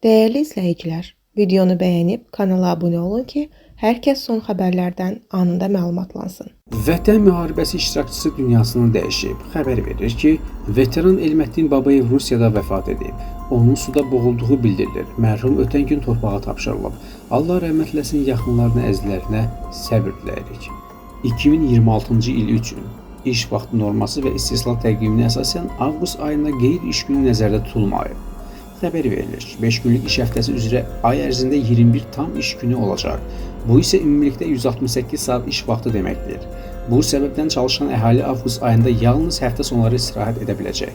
Değerli izləyicilər, videonu bəyənib kanala abunə olun ki, hər kəs son xəbərlərdən anında məlumatlansın. Vətən müharibəsi iştirakçısı dünyasını dəyişib. Xəbər verir ki, veteran Elməddin Babayev Rusiyada vəfat edib. Onun suda boğulduğu bildirilir. Mərhum ötən gün torpağa tapşırılıb. Allah rəhmət eləsin, yaxınlarına, əzizlərinə səbr diləyirik. 2026-cı il üçün iş vaxtı norması və istisna təqviminə əsasən avqust ayında qeyri-iş günü nəzərdə tutulmayıb. Xəbər verilir ki, 5 günlük iş həftəsi üzrə ay ərzində 21 tam iş günü olacaq. Bu isə ümumilikdə 168 saat iş vaxtı deməkdir. Bu səbəbdən çalışan əhali avqust ayında yalnız həftə sonları istirahət edə biləcək.